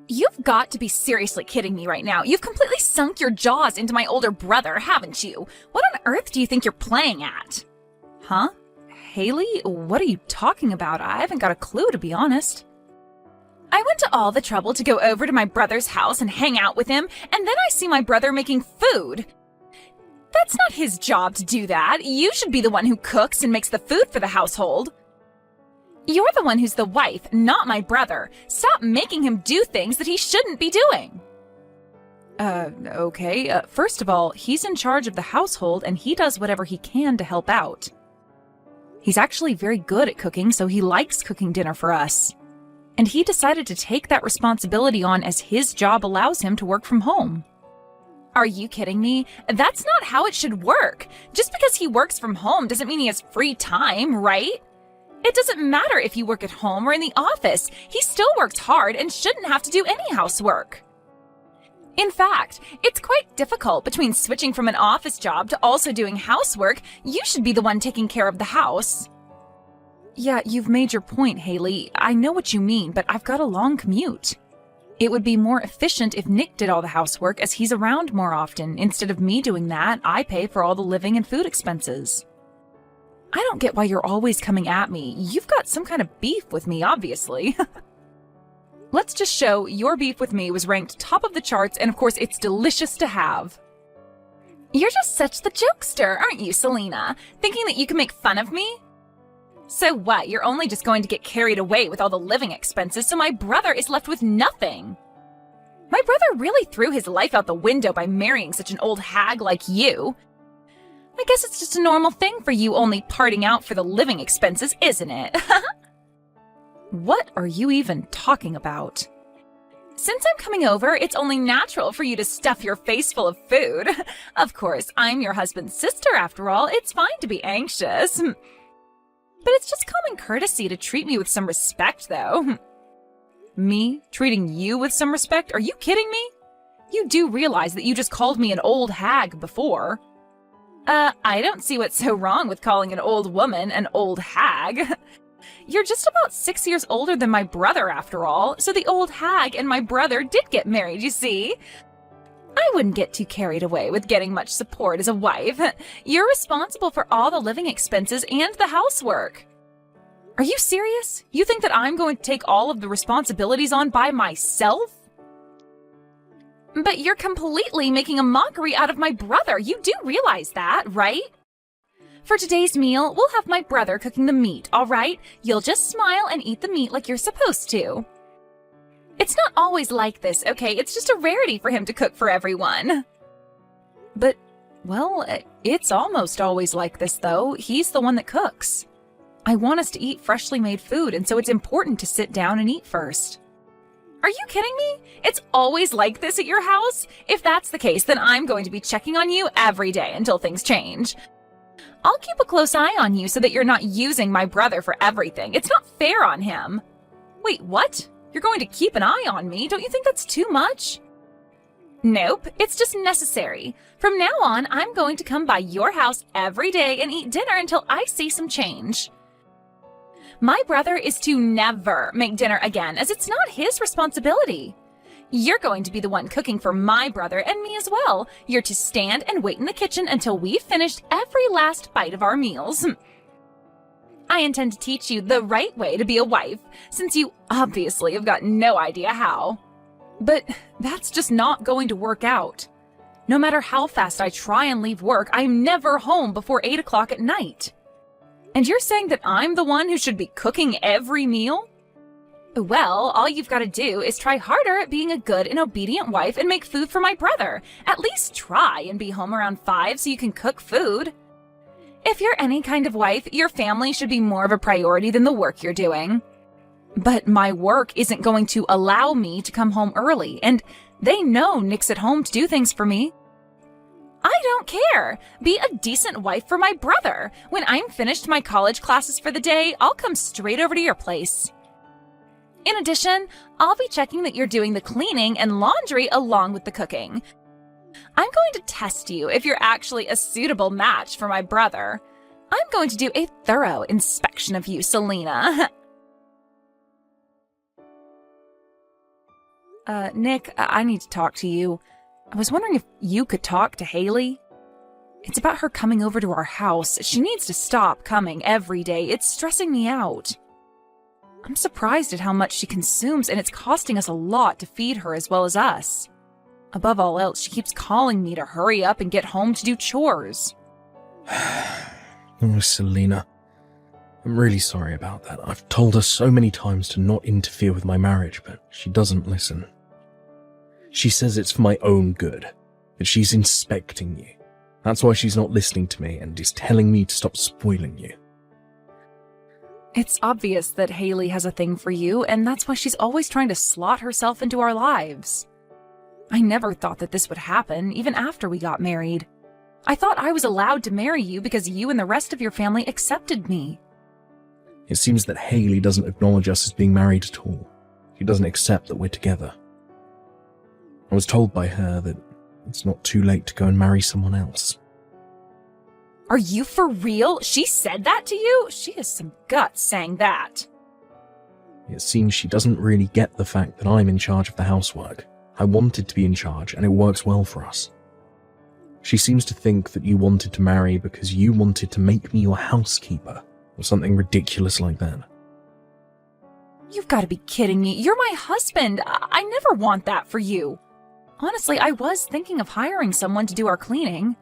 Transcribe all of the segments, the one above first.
You've got to be seriously kidding me right now. You've completely sunk your jaws into my older brother, haven't you? What on earth do you think you're playing at? Huh? Haley, what are you talking about? I haven't got a clue, to be honest. I went to all the trouble to go over to my brother's house and hang out with him, and then I see my brother making food. That's not his job to do that. You should be the one who cooks and makes the food for the household. You're the one who's the wife, not my brother. Stop making him do things that he shouldn't be doing. Okay. First of all, he's in charge of the household and he does whatever he can to help out. He's actually very good at cooking, so he likes cooking dinner for us. And he decided to take that responsibility on as his job allows him to work from home. Are you kidding me? That's not how it should work. Just because he works from home doesn't mean he has free time, right? It doesn't matter if you work at home or in the office. He still works hard and shouldn't have to do any housework. In fact, it's quite difficult between switching from an office job to also doing housework. You should be the one taking care of the house. Yeah, you've made your point, Haley. I know what you mean, but I've got a long commute. It would be more efficient if Nick did all the housework as he's around more often. Instead of me doing that, I pay for all the living and food expenses. I don't get why you're always coming at me. You've got some kind of beef with me, obviously. Let's just show your beef with me was ranked top of the charts, and of course it's delicious to have. You're just such the jokester, aren't you, Selena? Thinking that you can make fun of me? So what, you're only just going to get carried away with all the living expenses, so my brother is left with nothing. My brother really threw his life out the window by marrying such an old hag like you. I guess it's just a normal thing for you only parting out for the living expenses, isn't it? What are you even talking about? Since I'm coming over, it's only natural for you to stuff your face full of food. Of course, I'm your husband's sister after all. It's fine to be anxious. But it's just common courtesy to treat me with some respect, though. Me treating you with some respect? Are you kidding me? You do realize that you just called me an old hag before. I don't see what's so wrong with calling an old woman an old hag. You're just about 6 years older than my brother, after all, so the old hag and my brother did get married, you see. I wouldn't get too carried away with getting much support as a wife. You're responsible for all the living expenses and the housework. Are you serious? You think that I'm going to take all of the responsibilities on by myself? But you're completely making a mockery out of my brother. You do realize that, right? For today's meal, we'll have my brother cooking the meat, all right? You'll just smile and eat the meat like you're supposed to. It's not always like this, okay? It's just a rarity for him to cook for everyone. But, well, it's almost always like this, though. He's the one that cooks. I want us to eat freshly made food, and so it's important to sit down and eat first. Are you kidding me? It's always like this at your house? If that's the case, then I'm going to be checking on you every day until things change. I'll keep a close eye on you so that you're not using my brother for everything. It's not fair on him. Wait, what? You're going to keep an eye on me? Don't you think that's too much? Nope, it's just necessary. From now on, I'm going to come by your house every day and eat dinner until I see some change. My brother is to never make dinner again, as it's not his responsibility. You're going to be the one cooking for my brother and me as well. You're to stand and wait in the kitchen until we've finished every last bite of our meals. I intend to teach you the right way to be a wife, since you obviously have got no idea how. But that's just not going to work out. No matter how fast I try and leave work, I'm never home before 8 o'clock at night. And you're saying that I'm the one who should be cooking every meal? Well, all you've got to do is try harder at being a good and obedient wife and make food for my brother. At least try and be home around 5 so you can cook food. If you're any kind of wife, your family should be more of a priority than the work you're doing. But my work isn't going to allow me to come home early, and they know Nick's at home to do things for me. I don't care. Be a decent wife for my brother. When I'm finished my college classes for the day, I'll come straight over to your place. In addition, I'll be checking that you're doing the cleaning and laundry along with the cooking. I'm going to test you if you're actually a suitable match for my brother. I'm going to do a thorough inspection of you, Selena. Nick, I need to talk to you. I was wondering if you could talk to Haley. It's about her coming over to our house. She needs to stop coming every day. It's stressing me out. I'm surprised at how much she consumes, and it's costing us a lot to feed her as well as us. Above all else, she keeps calling me to hurry up and get home to do chores. Oh, Selena. I'm really sorry about that. I've told her so many times to not interfere with my marriage, but she doesn't listen. She says it's for my own good, that she's inspecting you. That's why she's not listening to me and is telling me to stop spoiling you. It's obvious that Haley has a thing for you, and that's why she's always trying to slot herself into our lives. I never thought that this would happen, even after we got married. I thought I was allowed to marry you because you and the rest of your family accepted me. It seems that Haley doesn't acknowledge us as being married at all. She doesn't accept that we're together. I was told by her that it's not too late to go and marry someone else. Are you for real? She said that to you? She has some guts saying that. It seems she doesn't really get the fact that I'm in charge of the housework. I wanted to be in charge, and it works well for us. She seems to think that you wanted to marry because you wanted to make me your housekeeper, or something ridiculous like that. You've got to be kidding me. You're my husband. I never want that for you. Honestly, I was thinking of hiring someone to do our cleaning.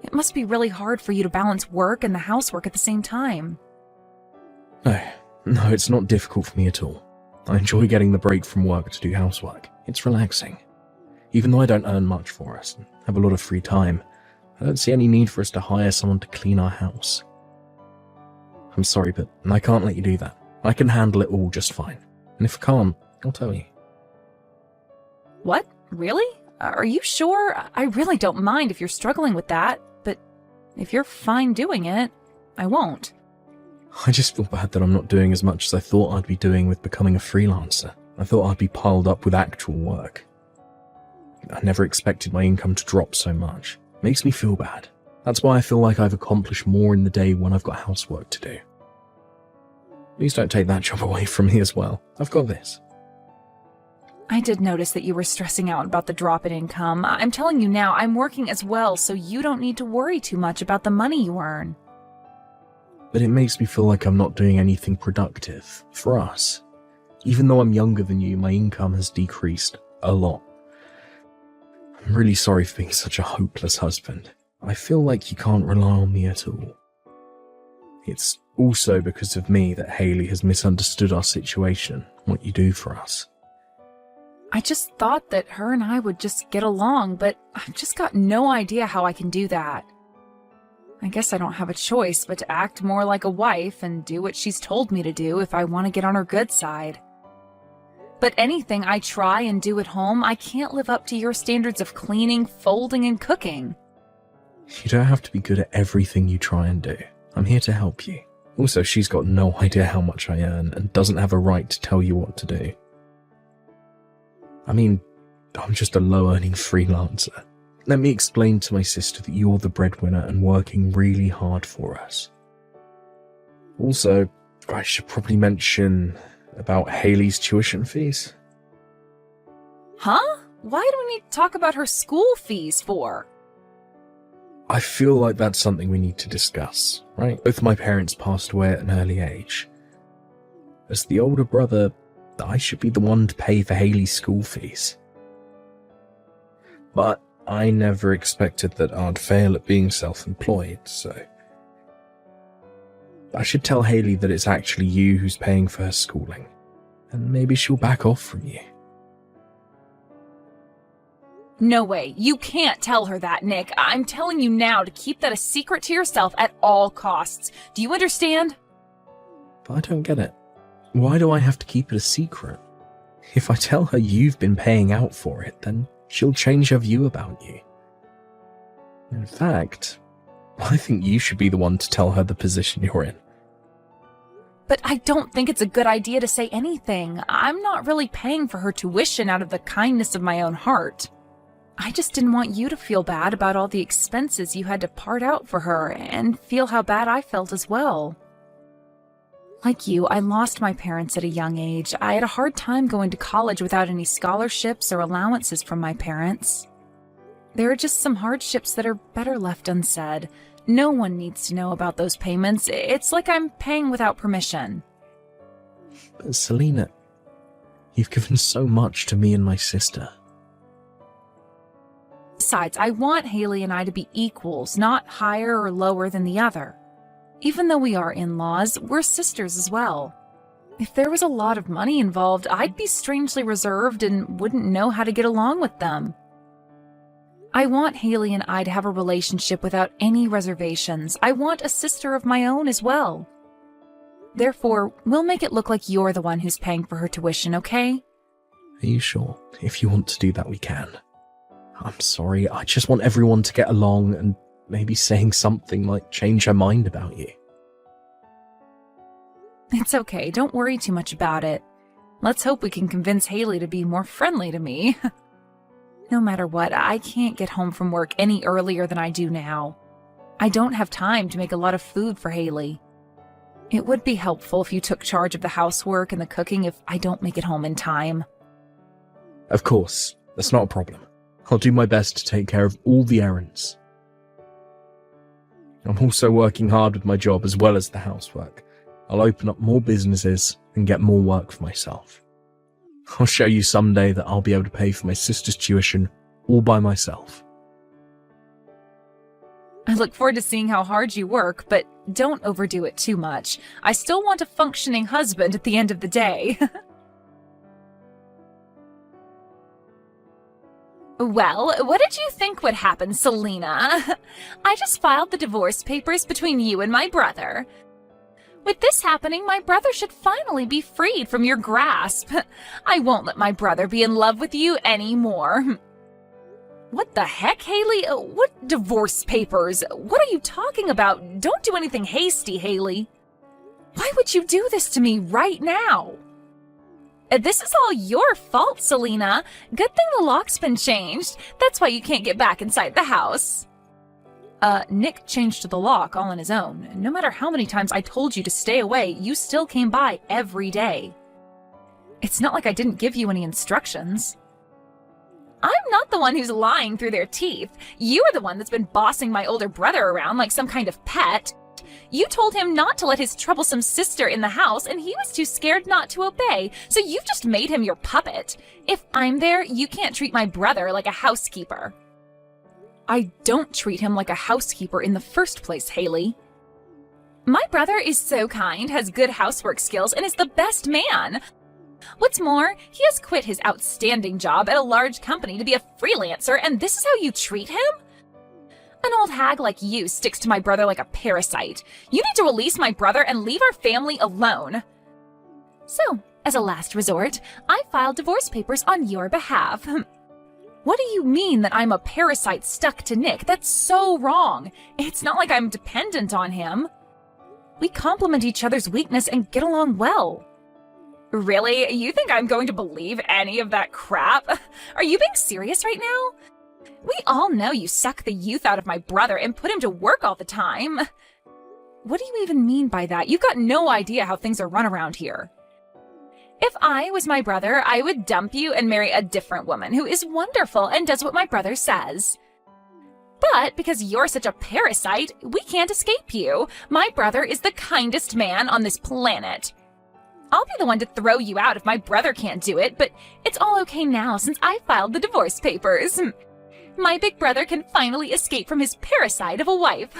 It must be really hard for you to balance work and the housework at the same time. No, it's not difficult for me at all. I enjoy getting the break from work to do housework. It's relaxing. Even though I don't earn much for us and have a lot of free time, I don't see any need for us to hire someone to clean our house. I'm sorry, but I can't let you do that. I can handle it all just fine. And if I can't, I'll tell you. What? Really? Are you sure? I really don't mind if you're struggling with that, but if you're fine doing it, I won't. I just feel bad that I'm not doing as much as I thought I'd be doing with becoming a freelancer. I thought I'd be piled up with actual work. I never expected my income to drop so much. Makes me feel bad. That's why I feel like I've accomplished more in the day when I've got housework to do. Please don't take that job away from me as well. I've got this. I did notice that you were stressing out about the drop in income. I'm telling you now, I'm working as well, so you don't need to worry too much about the money you earn. But it makes me feel like I'm not doing anything productive for us. Even though I'm younger than you, my income has decreased a lot. I'm really sorry for being such a hopeless husband. I feel like you can't rely on me at all. It's also because of me that Haley has misunderstood our situation, what you do for us. I just thought that her and I would just get along, but I've just got no idea how I can do that. I guess I don't have a choice but to act more like a wife and do what she's told me to do if I want to get on her good side. But anything I try and do at home, I can't live up to your standards of cleaning, folding, and cooking. You don't have to be good at everything you try and do. I'm here to help you. Also, she's got no idea how much I earn and doesn't have a right to tell you what to do. I mean, I'm just a low-earning freelancer. Let me explain to my sister that you're the breadwinner and working really hard for us. Also, I should probably mention about Haley's tuition fees. Huh? Why do we need to talk about her school fees for? I feel like that's something we need to discuss, right? Both my parents passed away at an early age. As the older brother, I should be the one to pay for Haley's school fees. But I never expected that I'd fail at being self-employed, so I should tell Haley that it's actually you who's paying for her schooling, and maybe she'll back off from you. No way. You can't tell her that, Nick. I'm telling you now to keep that a secret to yourself at all costs. Do you understand? But I don't get it. Why do I have to keep it a secret? If I tell her you've been paying out for it, then she'll change her view about you. In fact, I think you should be the one to tell her the position you're in. But I don't think it's a good idea to say anything. I'm not really paying for her tuition out of the kindness of my own heart. I just didn't want you to feel bad about all the expenses you had to part out for her and feel how bad I felt as well. Like you, I lost my parents at a young age. I had a hard time going to college without any scholarships or allowances from my parents. There are just some hardships that are better left unsaid. No one needs to know about those payments. It's like I'm paying without permission. But Selena, you've given so much to me and my sister. Besides, I want Haley and I to be equals, not higher or lower than the other. Even though we are in-laws, we're sisters as well. If there was a lot of money involved, I'd be strangely reserved and wouldn't know how to get along with them. I want Haley and I to have a relationship without any reservations. I want a sister of my own as well. Therefore, we'll make it look like you're the one who's paying for her tuition, okay? Are you sure? If you want to do that, we can. I'm sorry, I just want everyone to get along, and maybe saying something might change her mind about you. It's okay, don't worry too much about it. Let's hope we can convince Haley to be more friendly to me. No matter what, I can't get home from work any earlier than I do now. I don't have time to make a lot of food for Haley. It would be helpful if you took charge of the housework and the cooking if I don't make it home in time. Of course, that's not a problem. I'll do my best to take care of all the errands. I'm also working hard with my job as well as the housework. I'll open up more businesses and get more work for myself. I'll show you someday that I'll be able to pay for my sister's tuition all by myself. I look forward to seeing how hard you work, but don't overdo it too much. I still want a functioning husband at the end of the day. Well, what did you think would happen, Selena? I just filed the divorce papers between you and my brother. With this happening, my brother should finally be freed from your grasp. I won't let my brother be in love with you anymore. What the heck, Haley? What divorce papers? What are you talking about? Don't do anything hasty, Haley. Why would you do this to me right now? This is all your fault, Selena. Good thing the lock's been changed. That's why you can't get back inside the house. Nick changed the lock all on his own. No matter how many times I told you to stay away, you still came by every day. It's not like I didn't give you any instructions. I'm not the one who's lying through their teeth. You are the one that's been bossing my older brother around like some kind of pet. You told him not to let his troublesome sister in the house, and he was too scared not to obey, so you've just made him your puppet. If I'm there, you can't treat my brother like a housekeeper. I don't treat him like a housekeeper in the first place, Haley. My brother is so kind, has good housework skills, and is the best man. What's more, he has quit his outstanding job at a large company to be a freelancer, and this is how you treat him? An old hag like you sticks to my brother like a parasite. You need to release my brother and leave our family alone. So, as a last resort, I filed divorce papers on your behalf. What do you mean that I'm a parasite stuck to Nick? That's so wrong. It's not like I'm dependent on him. We complement each other's weakness and get along well. Really? You think I'm going to believe any of that crap? Are you being serious right now? We all know you suck the youth out of my brother and put him to work all the time. What do you even mean by that? You've got no idea how things are run around here. If I was my brother, I would dump you and marry a different woman who is wonderful and does what my brother says. But because you're such a parasite, we can't escape you. My brother is the kindest man on this planet. I'll be the one to throw you out if my brother can't do it, but it's all okay now since I filed the divorce papers. My big brother can finally escape from his parasite of a wife.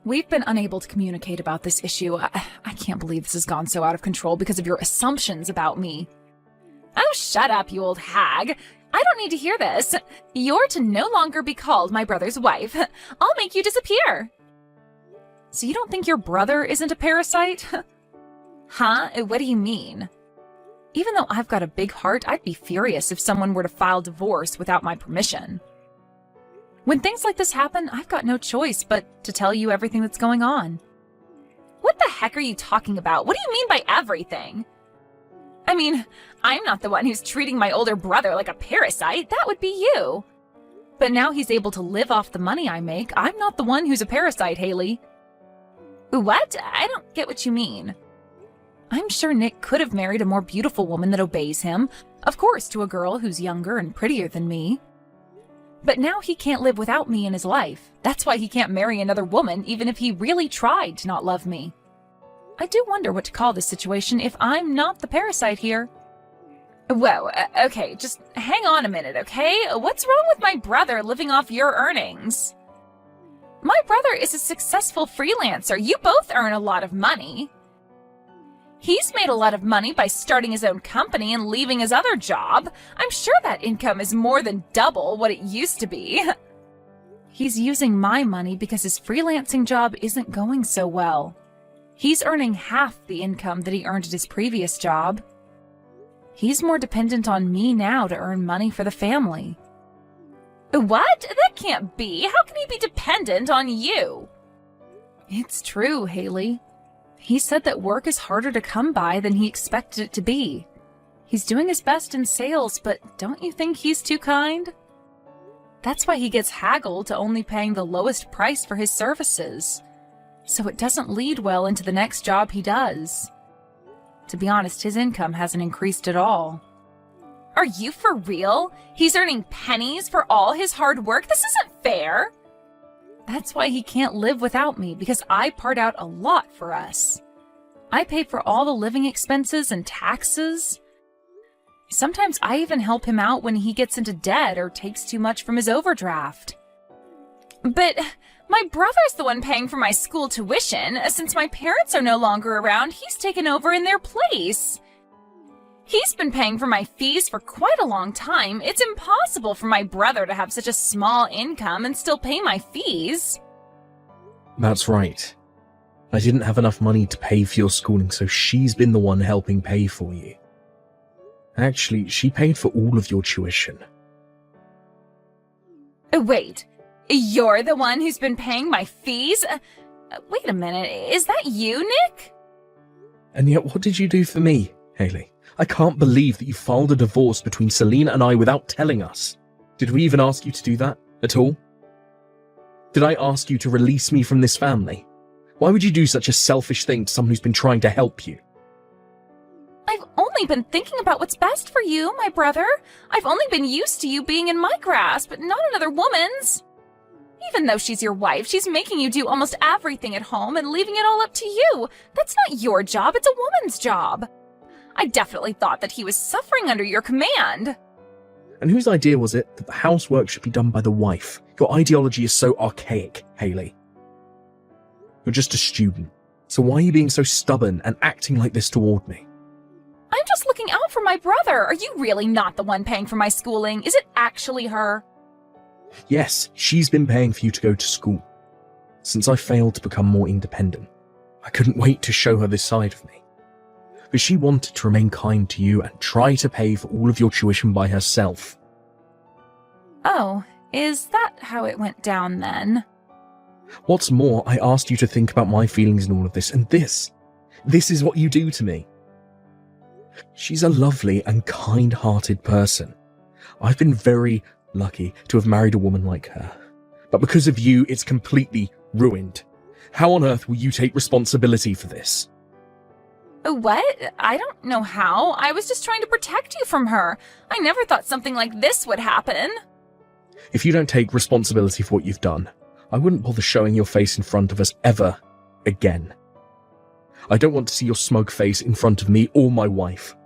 We've been unable to communicate about this issue. I can't believe this has gone so out of control because of your assumptions about me. Oh, shut up, you old hag. I don't need to hear this. You're to no longer be called my brother's wife. I'll make you disappear. So you don't think your brother isn't a parasite? Huh? What do you mean? Even though I've got a big heart, I'd be furious if someone were to file divorce without my permission. When things like this happen, I've got no choice but to tell you everything that's going on. What the heck are you talking about? What do you mean by everything? I mean, I'm not the one who's treating my older brother like a parasite. That would be you. But now he's able to live off the money I make. I'm not the one who's a parasite, Haley. What? I don't get what you mean. I'm sure Nick could have married a more beautiful woman that obeys him, of course to a girl who's younger and prettier than me. But now he can't live without me in his life. That's why he can't marry another woman, even if he really tried to not love me. I do wonder what to call this situation if I'm not the parasite here. Whoa, okay, just hang on a minute, okay? What's wrong with my brother living off your earnings? My brother is a successful freelancer. You both earn a lot of money. He's made a lot of money by starting his own company and leaving his other job. I'm sure that income is more than double what it used to be. He's using my money because his freelancing job isn't going so well. He's earning half the income that he earned at his previous job. He's more dependent on me now to earn money for the family. What? That can't be. How can he be dependent on you? It's true, Haley. He said that work is harder to come by than he expected it to be. He's doing his best in sales, but don't you think he's too kind? That's why he gets haggled to only paying the lowest price for his services. So it doesn't lead well into the next job he does. To be honest, his income hasn't increased at all. Are you for real? He's earning pennies for all his hard work? This isn't fair. That's why he can't live without me, because I part out a lot for us. I pay for all the living expenses and taxes. Sometimes I even help him out when he gets into debt or takes too much from his overdraft. But my brother's the one paying for my school tuition. Since my parents are no longer around, he's taken over in their place. He's been paying for my fees for quite a long time. It's impossible for my brother to have such a small income and still pay my fees. That's right. I didn't have enough money to pay for your schooling, so she's been the one helping pay for you. Actually, she paid for all of your tuition. Wait, you're the one who's been paying my fees? Wait a minute, is that you, Nick? And yet, what did you do for me, Haley? I can't believe that you filed a divorce between Selena and I without telling us. Did we even ask you to do that at all? Did I ask you to release me from this family? Why would you do such a selfish thing to someone who's been trying to help you? I've only been thinking about what's best for you, my brother. I've only been used to you being in my grasp, but not another woman's. Even though she's your wife, she's making you do almost everything at home and leaving it all up to you. That's not your job, it's a woman's job. I definitely thought that he was suffering under your command. And whose idea was it that the housework should be done by the wife? Your ideology is so archaic, Haley. You're just a student, so why are you being so stubborn and acting like this toward me? I'm just looking out for my brother. Are you really not the one paying for my schooling? Is it actually her? Yes, she's been paying for you to go to school. Since I failed to become more independent, I couldn't wait to show her this side of me. But she wanted to remain kind to you and try to pay for all of your tuition by herself. Oh, is that how it went down then? What's more, I asked you to think about my feelings in all of this, and this is what you do to me. She's a lovely and kind-hearted person. I've been very lucky to have married a woman like her. But because of you, it's completely ruined. How on earth will you take responsibility for this? What? I don't know how. I was just trying to protect you from her. I never thought something like this would happen. If you don't take responsibility for what you've done, I wouldn't bother showing your face in front of us ever again. I don't want to see your smug face in front of me or my wife.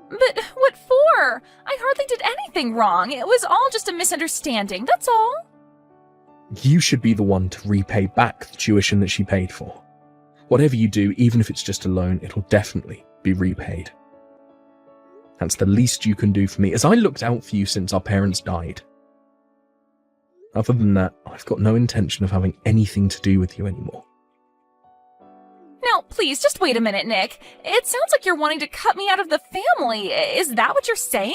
But what for? I hardly did anything wrong. It was all just a misunderstanding, that's all. You should be the one to repay back the tuition that she paid for. Whatever you do, even if it's just a loan, it'll definitely be repaid. That's the least you can do for me, as I looked out for you since our parents died. Other than that, I've got no intention of having anything to do with you anymore. Now, please, just wait a minute, Nick. It sounds like you're wanting to cut me out of the family. Is that what you're saying?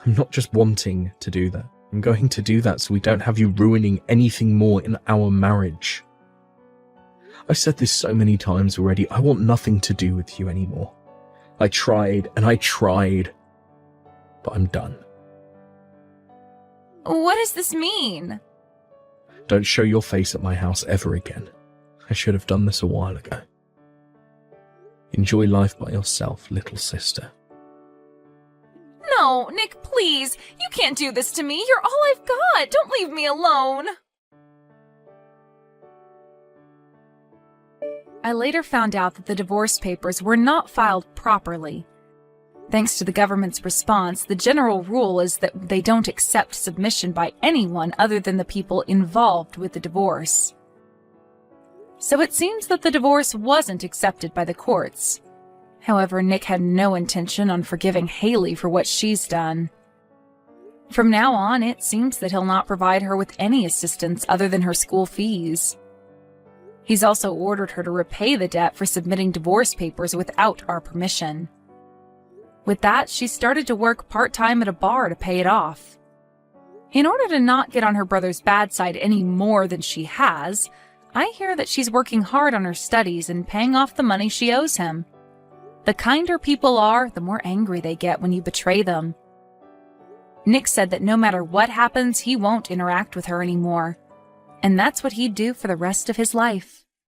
I'm not just wanting to do that. I'm going to do that so we don't have you ruining anything more in our marriage. I've said this so many times already. I want nothing to do with you anymore. I tried and I tried, but I'm done. What does this mean? Don't show your face at my house ever again. I should have done this a while ago. Enjoy life by yourself, little sister. No, Nick, please. You can't do this to me. You're all I've got. Don't leave me alone. I later found out that the divorce papers were not filed properly. Thanks to the government's response, the general rule is that they don't accept submission by anyone other than the people involved with the divorce. So it seems that the divorce wasn't accepted by the courts. However, Nick had no intention on forgiving Haley for what she's done. From now on, it seems that he'll not provide her with any assistance other than her school fees. He's also ordered her to repay the debt for submitting divorce papers without our permission. With that, she started to work part-time at a bar to pay it off. In order to not get on her brother's bad side any more than she has, I hear that she's working hard on her studies and paying off the money she owes him. The kinder people are, the more angry they get when you betray them. Nick said that no matter what happens, he won't interact with her anymore. And that's what he'd do for the rest of his life.